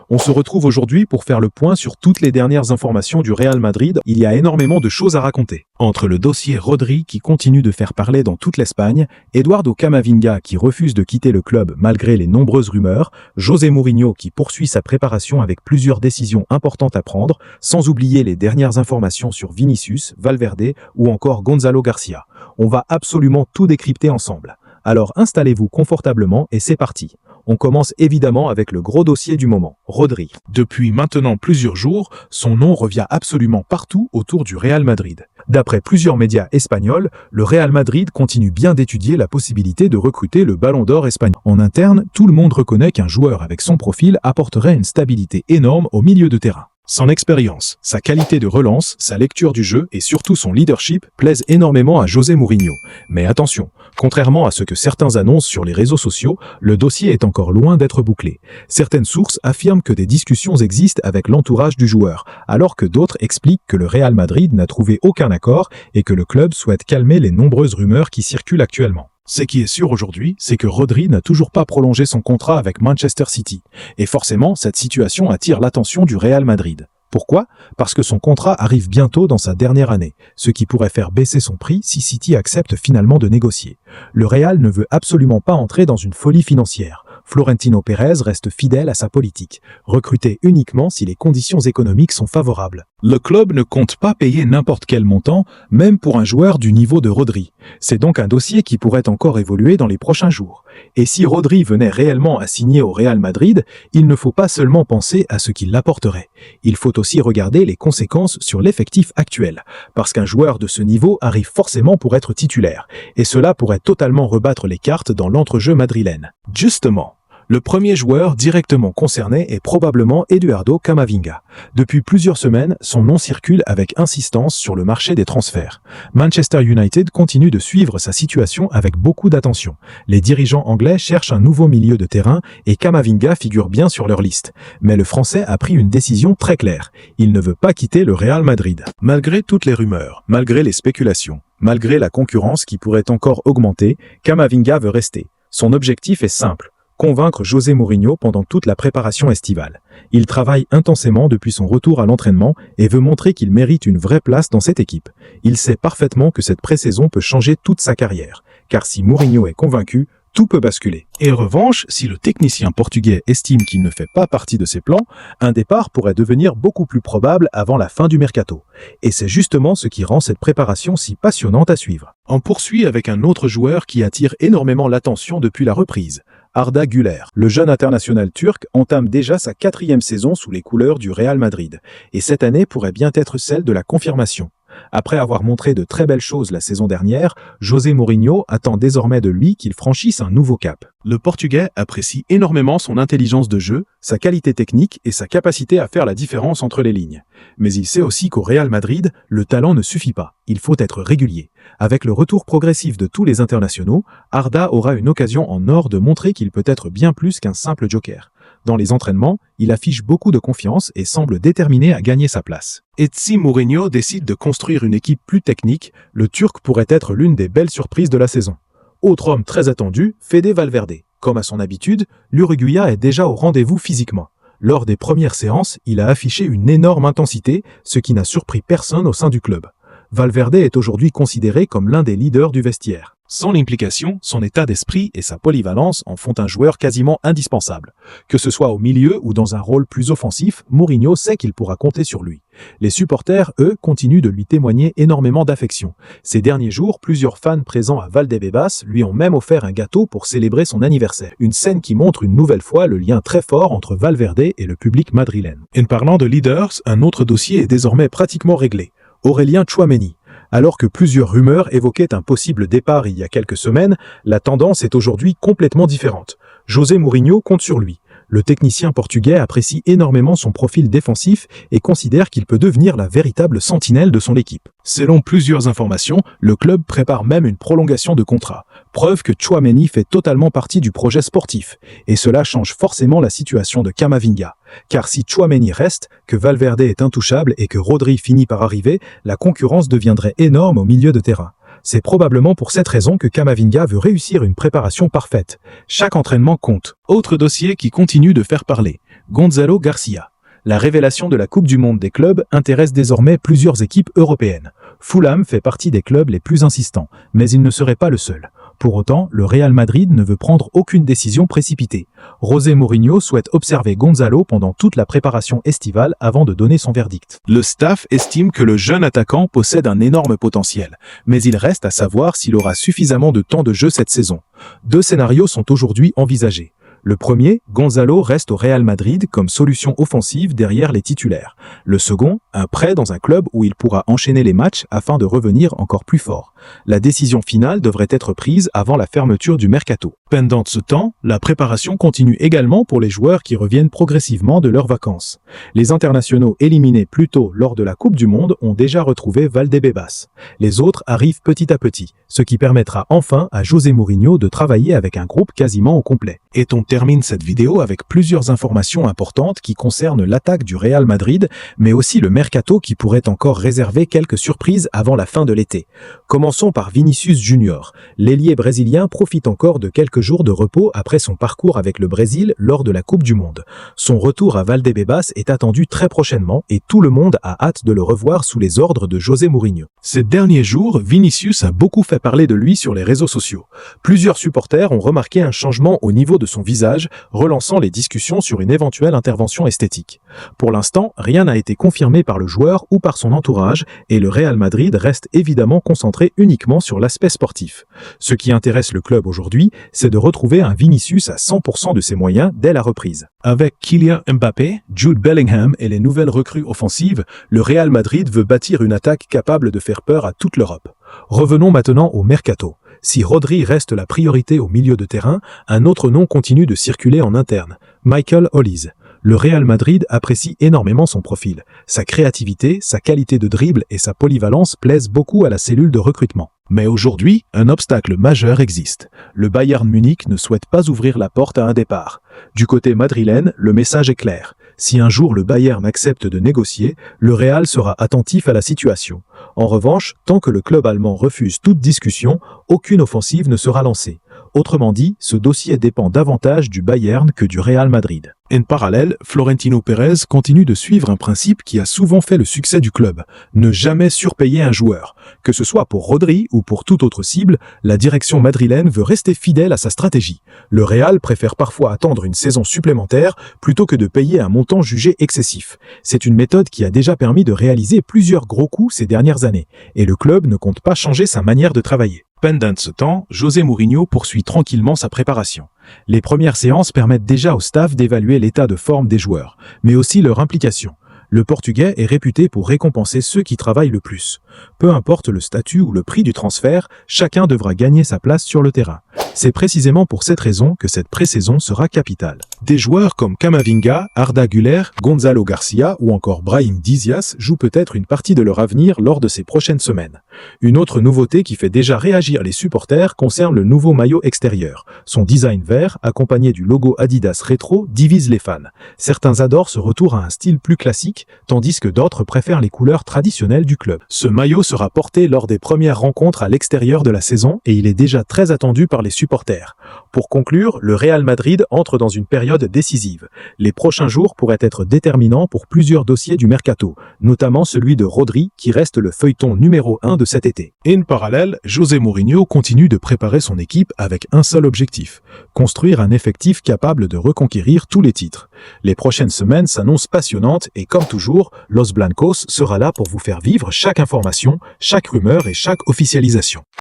On se retrouve aujourd'hui pour faire le point sur toutes les dernières informations du Real Madrid. Il y a énormément de choses à raconter. Entre le dossier Rodri qui continue de faire parler dans toute l'Espagne, Eduardo Camavinga qui refuse de quitter le club malgré les nombreuses rumeurs, José Mourinho qui poursuit sa préparation avec plusieurs décisions importantes à prendre, sans oublier les dernières informations sur Vinicius, Valverde ou encore Gonzalo Garcia. On va absolument tout décrypter ensemble. Alors installez-vous confortablement et c'est parti. On commence évidemment avec le gros dossier du moment, Rodri. Depuis maintenant plusieurs jours, son nom revient absolument partout autour du Real Madrid. D'après plusieurs médias espagnols, le Real Madrid continue bien d'étudier la possibilité de recruter le Ballon d'Or espagnol. En interne, tout le monde reconnaît qu'un joueur avec son profil apporterait une stabilité énorme au milieu de terrain. Son expérience, sa qualité de relance, sa lecture du jeu et surtout son leadership plaisent énormément à José Mourinho. Mais attention, contrairement à ce que certains annoncent sur les réseaux sociaux, le dossier est encore loin d'être bouclé. Certaines sources affirment que des discussions existent avec l'entourage du joueur, alors que d'autres expliquent que le Real Madrid n'a trouvé aucun accord et que le club souhaite calmer les nombreuses rumeurs qui circulent actuellement. Ce qui est sûr aujourd'hui, c'est que Rodri n'a toujours pas prolongé son contrat avec Manchester City. Et forcément, cette situation attire l'attention du Real Madrid. Pourquoi ? Parce que son contrat arrive bientôt dans sa dernière année, ce qui pourrait faire baisser son prix si City accepte finalement de négocier. Le Real ne veut absolument pas entrer dans une folie financière. Florentino Pérez reste fidèle à sa politique, recruter uniquement si les conditions économiques sont favorables. Le club ne compte pas payer n'importe quel montant, même pour un joueur du niveau de Rodri. C'est donc un dossier qui pourrait encore évoluer dans les prochains jours. Et si Rodri venait réellement à signer au Real Madrid, il ne faut pas seulement penser à ce qu'il apporterait. Il faut aussi regarder les conséquences sur l'effectif actuel, parce qu'un joueur de ce niveau arrive forcément pour être titulaire, et cela pourrait totalement rebattre les cartes dans l'entrejeu madrilène. Justement, le premier joueur directement concerné est probablement Eduardo Camavinga. Depuis plusieurs semaines, son nom circule avec insistance sur le marché des transferts. Manchester United continue de suivre sa situation avec beaucoup d'attention. Les dirigeants anglais cherchent un nouveau milieu de terrain et Camavinga figure bien sur leur liste. Mais le Français a pris une décision très claire. Il ne veut pas quitter le Real Madrid. Malgré toutes les rumeurs, malgré les spéculations, malgré la concurrence qui pourrait encore augmenter, Camavinga veut rester. Son objectif est simple. Convaincre José Mourinho pendant toute la préparation estivale. Il travaille intensément depuis son retour à l'entraînement et veut montrer qu'il mérite une vraie place dans cette équipe. Il sait parfaitement que cette pré-saison peut changer toute sa carrière, car si Mourinho est convaincu, tout peut basculer. Et en revanche, si le technicien portugais estime qu'il ne fait pas partie de ses plans, un départ pourrait devenir beaucoup plus probable avant la fin du mercato. Et c'est justement ce qui rend cette préparation si passionnante à suivre. On poursuit avec un autre joueur qui attire énormément l'attention depuis la reprise. Arda Güler, le jeune international turc, entame déjà sa 4e saison sous les couleurs du Real Madrid. Et cette année pourrait bien être celle de la confirmation. Après avoir montré de très belles choses la saison dernière, José Mourinho attend désormais de lui qu'il franchisse un nouveau cap. Le Portugais apprécie énormément son intelligence de jeu, sa qualité technique et sa capacité à faire la différence entre les lignes. Mais il sait aussi qu'au Real Madrid, le talent ne suffit pas, il faut être régulier. Avec le retour progressif de tous les internationaux, Arda aura une occasion en or de montrer qu'il peut être bien plus qu'un simple joker. Dans les entraînements, il affiche beaucoup de confiance et semble déterminé à gagner sa place. Et si Mourinho décide de construire une équipe plus technique, le Turc pourrait être l'une des belles surprises de la saison. Autre homme très attendu, Fede Valverde. Comme à son habitude, l'Uruguayen est déjà au rendez-vous physiquement. Lors des premières séances, il a affiché une énorme intensité, ce qui n'a surpris personne au sein du club. Valverde est aujourd'hui considéré comme l'un des leaders du vestiaire. Son implication, son état d'esprit et sa polyvalence en font un joueur quasiment indispensable. Que ce soit au milieu ou dans un rôle plus offensif, Mourinho sait qu'il pourra compter sur lui. Les supporters, eux, continuent de lui témoigner énormément d'affection. Ces derniers jours, plusieurs fans présents à Valdebebas lui ont même offert un gâteau pour célébrer son anniversaire. Une scène qui montre une nouvelle fois le lien très fort entre Valverde et le public madrilène. En parlant de leaders, un autre dossier est désormais pratiquement réglé. Aurélien Tchouaméni. Alors que plusieurs rumeurs évoquaient un possible départ il y a quelques semaines, la tendance est aujourd'hui complètement différente. José Mourinho compte sur lui. Le technicien portugais apprécie énormément son profil défensif et considère qu'il peut devenir la véritable sentinelle de son équipe. Selon plusieurs informations, le club prépare même une prolongation de contrat. Preuve que Tchouaméni fait totalement partie du projet sportif. Et cela change forcément la situation de Camavinga. Car si Tchouaméni reste, que Valverde est intouchable et que Rodri finit par arriver, la concurrence deviendrait énorme au milieu de terrain. C'est probablement pour cette raison que Camavinga veut réussir une préparation parfaite. Chaque entraînement compte. Autre dossier qui continue de faire parler. Gonzalo Garcia. La révélation de la Coupe du Monde des clubs intéresse désormais plusieurs équipes européennes. Fulham fait partie des clubs les plus insistants, mais il ne serait pas le seul. Pour autant, le Real Madrid ne veut prendre aucune décision précipitée. José Mourinho souhaite observer Gonzalo pendant toute la préparation estivale avant de donner son verdict. Le staff estime que le jeune attaquant possède un énorme potentiel, mais il reste à savoir s'il aura suffisamment de temps de jeu cette saison. Deux scénarios sont aujourd'hui envisagés. Le premier, Gonzalo reste au Real Madrid comme solution offensive derrière les titulaires. Le second, un prêt dans un club où il pourra enchaîner les matchs afin de revenir encore plus fort. La décision finale devrait être prise avant la fermeture du mercato. Pendant ce temps, la préparation continue également pour les joueurs qui reviennent progressivement de leurs vacances. Les internationaux éliminés plus tôt lors de la Coupe du Monde ont déjà retrouvé Valdebebas. Les autres arrivent petit à petit, ce qui permettra enfin à José Mourinho de travailler avec un groupe quasiment au complet. Et on termine cette vidéo avec plusieurs informations importantes qui concernent l'attaque du Real Madrid, mais aussi le mercato qui pourrait encore réserver quelques surprises avant la fin de l'été. Commençons par Vinicius Junior. L'ailier brésilien profite encore de quelques jours de repos après son parcours avec le Brésil lors de la Coupe du Monde. Son retour à Valdebebas est attendu très prochainement et tout le monde a hâte de le revoir sous les ordres de José Mourinho. Ces derniers jours, Vinicius a beaucoup fait parler de lui sur les réseaux sociaux. Plusieurs supporters ont remarqué un changement au niveau de son visage, relançant les discussions sur une éventuelle intervention esthétique. Pour l'instant, rien n'a été confirmé par le joueur ou par son entourage et le Real Madrid reste évidemment concentré uniquement sur l'aspect sportif. Ce qui intéresse le club aujourd'hui, c'est de retrouver un Vinicius à 100% de ses moyens dès la reprise. Avec Kylian Mbappé, Jude Bellingham et les nouvelles recrues offensives, le Real Madrid veut bâtir une attaque capable de faire peur à toute l'Europe. Revenons maintenant au mercato. Si Rodri reste la priorité au milieu de terrain, un autre nom continue de circuler en interne, Michael Olise. Le Real Madrid apprécie énormément son profil. Sa créativité, sa qualité de dribble et sa polyvalence plaisent beaucoup à la cellule de recrutement. Mais aujourd'hui, un obstacle majeur existe. Le Bayern Munich ne souhaite pas ouvrir la porte à un départ. Du côté madrilène, le message est clair. Si un jour le Bayern accepte de négocier, le Real sera attentif à la situation. En revanche, tant que le club allemand refuse toute discussion, aucune offensive ne sera lancée. Autrement dit, ce dossier dépend davantage du Bayern que du Real Madrid. En parallèle, Florentino Pérez continue de suivre un principe qui a souvent fait le succès du club, ne jamais surpayer un joueur. Que ce soit pour Rodri ou pour toute autre cible, la direction madrilène veut rester fidèle à sa stratégie. Le Real préfère parfois attendre une saison supplémentaire plutôt que de payer un montant jugé excessif. C'est une méthode qui a déjà permis de réaliser plusieurs gros coups ces dernières années, et le club ne compte pas changer sa manière de travailler. Pendant ce temps, José Mourinho poursuit tranquillement sa préparation. Les premières séances permettent déjà au staff d'évaluer l'état de forme des joueurs, mais aussi leur implication. Le Portugais est réputé pour récompenser ceux qui travaillent le plus. Peu importe le statut ou le prix du transfert, chacun devra gagner sa place sur le terrain. C'est précisément pour cette raison que cette pré-saison sera capitale. Des joueurs comme Camavinga, Arda Güler, Gonzalo Garcia ou encore Brahim Diaz jouent peut-être une partie de leur avenir lors de ces prochaines semaines. Une autre nouveauté qui fait déjà réagir les supporters concerne le nouveau maillot extérieur. Son design vert, accompagné du logo Adidas rétro, divise les fans. Certains adorent ce retour à un style plus classique, tandis que d'autres préfèrent les couleurs traditionnelles du club. Ce maillot sera porté lors des premières rencontres à l'extérieur de la saison et il est déjà très attendu par les supporters. Pour conclure, le Real Madrid entre dans une période décisive. Les prochains jours pourraient être déterminants pour plusieurs dossiers du mercato, notamment celui de Rodri qui reste le feuilleton numéro 1 de cet été. Et en parallèle, José Mourinho continue de préparer son équipe avec un seul objectif, construire un effectif capable de reconquérir tous les titres. Les prochaines semaines s'annoncent passionnantes et comme toujours, Los Blancos sera là pour vous faire vivre chaque information, chaque rumeur et chaque officialisation.